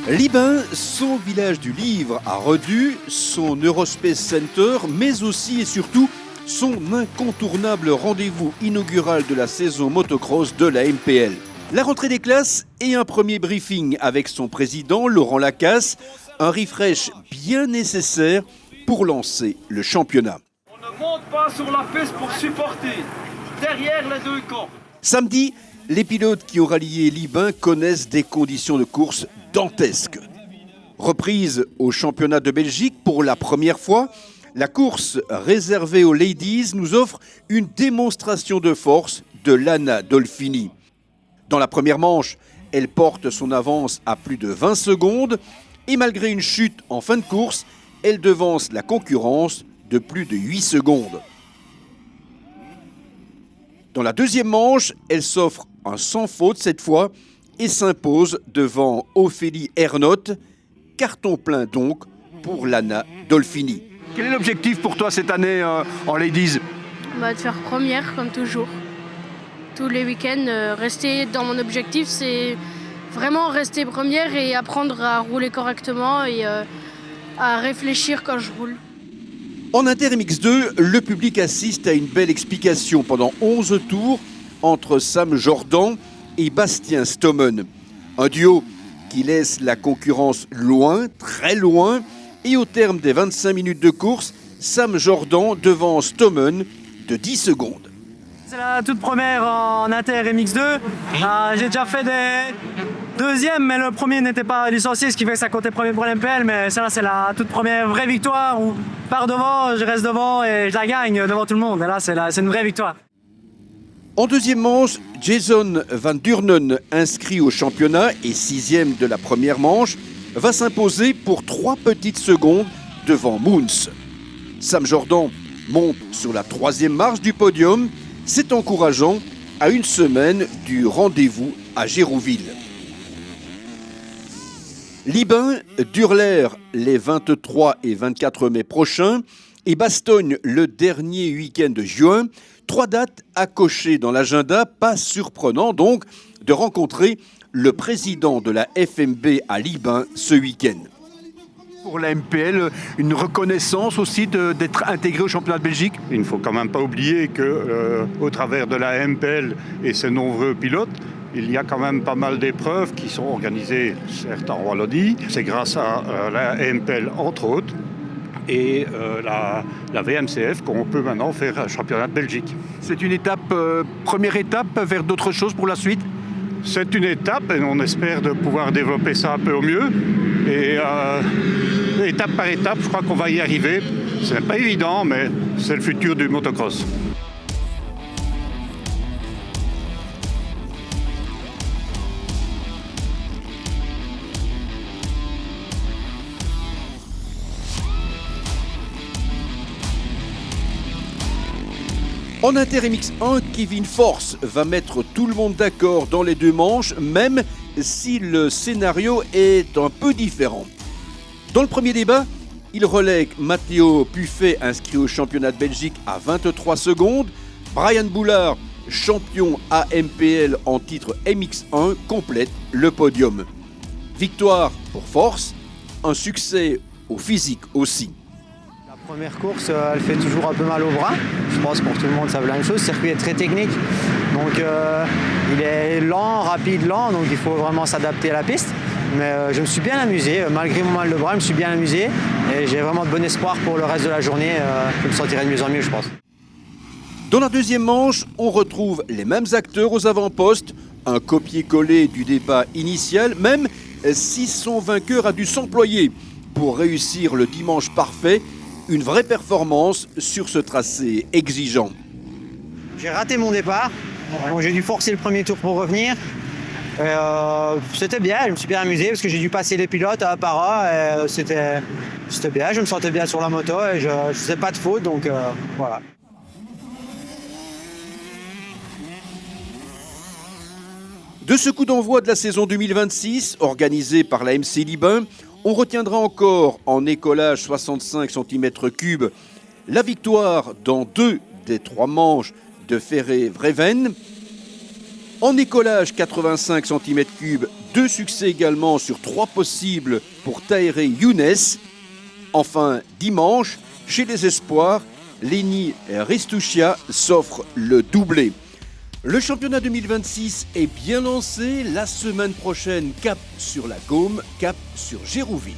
Libin, son village du livre à Redus, son Eurospace Center, mais aussi et surtout son incontournable rendez-vous inaugural de la saison motocross de la MPL. La rentrée des classes et un premier briefing avec son président Laurent Lacasse, un refresh bien nécessaire pour lancer le championnat. On ne monte pas sur la piste pour supporter, derrière les deux camps. Samedi, les pilotes qui ont rallié Libin connaissent des conditions de course dantesques. Reprise au championnat de Belgique pour la première fois, la course réservée aux ladies nous offre une démonstration de force de Lana Dolfini. Dans la première manche, elle porte son avance à plus de 20 secondes et malgré une chute en fin de course, elle devance la concurrence de plus de 8 secondes. Dans la deuxième manche, elle s'offre un sans faute cette fois et s'impose devant Ophélie Ernotte. Carton plein donc pour Lana Dolfini. Quel est l'objectif pour toi cette année en Ladies ? De faire première comme toujours. Tous les week-ends, rester dans mon objectif, c'est vraiment rester première et apprendre à rouler correctement et à réfléchir quand je roule. En Inter MX2, le public assiste à une belle explication pendant 11 tours entre Sam Jordan et Bastien Stommen. Un duo qui laisse la concurrence loin, très loin, et au terme des 25 minutes de course, Sam Jordan devance Stommen de 10 secondes. C'est la toute première en Inter MX2. J'ai déjà fait des deuxièmes, mais le premier n'était pas licencié, ce qui fait que ça comptait premier pour l'MPL. Mais ça, c'est la toute première vraie victoire où je pars devant, je reste devant et je la gagne devant tout le monde. Et là, c'est une vraie victoire. En deuxième manche, Jason Van Durnen, inscrit au championnat et 6e de la première manche, va s'imposer pour 3 petites secondes devant Moons. Sam Jordan monte sur la 3e marche du podium. C'est encourageant à une semaine du rendez-vous à Gérouville. Libin, Durler les 23 et 24 mai prochains et Bastogne le dernier week-end de juin. 3 dates à cocher dans l'agenda, pas surprenant donc de rencontrer le président de la FMB à Libin ce week-end. Pour la MPL, une reconnaissance aussi d'être intégré au championnat de Belgique. Il ne faut quand même pas oublier qu'au travers de la MPL et ses nombreux pilotes, il y a quand même pas mal d'épreuves qui sont organisées, certes en Wallonie. C'est grâce à la MPL, entre autres, et la VMCF qu'on peut maintenant faire un championnat de Belgique. C'est une étape, première étape vers d'autres choses pour la suite ? C'est une étape et on espère de pouvoir développer ça un peu au mieux. Et étape par étape, je crois qu'on va y arriver. Ce n'est pas évident, mais c'est le futur du motocross. En Inter MX1, Kevin Force va mettre tout le monde d'accord dans les 2 manches, même si le scénario est un peu différent. Dans le premier débat, il relègue Matteo Puffet, inscrit au championnat de Belgique à 23 secondes. Brian Boulard, champion AMPL en titre MX1, complète le podium. Victoire pour Force, un succès au physique aussi. La première course, elle fait toujours un peu mal au bras. Je pense pour tout le monde, ça veut la même chose. Le circuit est très technique. Donc il est lent, rapide, lent. Donc il faut vraiment s'adapter à la piste. Mais je me suis bien amusé. Malgré mon mal de bras, je me suis bien amusé. Et j'ai vraiment de bon espoir pour le reste de la journée. Je me sentirai de mieux en mieux, je pense. Dans la deuxième manche, on retrouve les mêmes acteurs aux avant-postes. Un copier-coller du débat initial, même si son vainqueur a dû s'employer pour réussir le dimanche parfait. Une vraie performance sur ce tracé exigeant. J'ai raté mon départ, donc j'ai dû forcer le premier tour pour revenir. C'était bien, je me suis bien amusé parce que j'ai dû passer les pilotes à para. C'était bien, je me sentais bien sur la moto et je ne faisais pas de faute, donc voilà. De ce coup d'envoi de la saison 2026, organisé par la MC Libin, on retiendra encore en écolage 65 cm3 la victoire dans 2 des 3 manches de Ferré-Vreven. En écolage, 85 cm3, 2 succès également sur 3 possibles pour Tahiré Younes. Enfin, dimanche, chez les espoirs, Lenny Ristouchia s'offre le doublé. Le championnat 2026 est bien lancé. La semaine prochaine, cap sur la Gaume, cap sur Gérouville.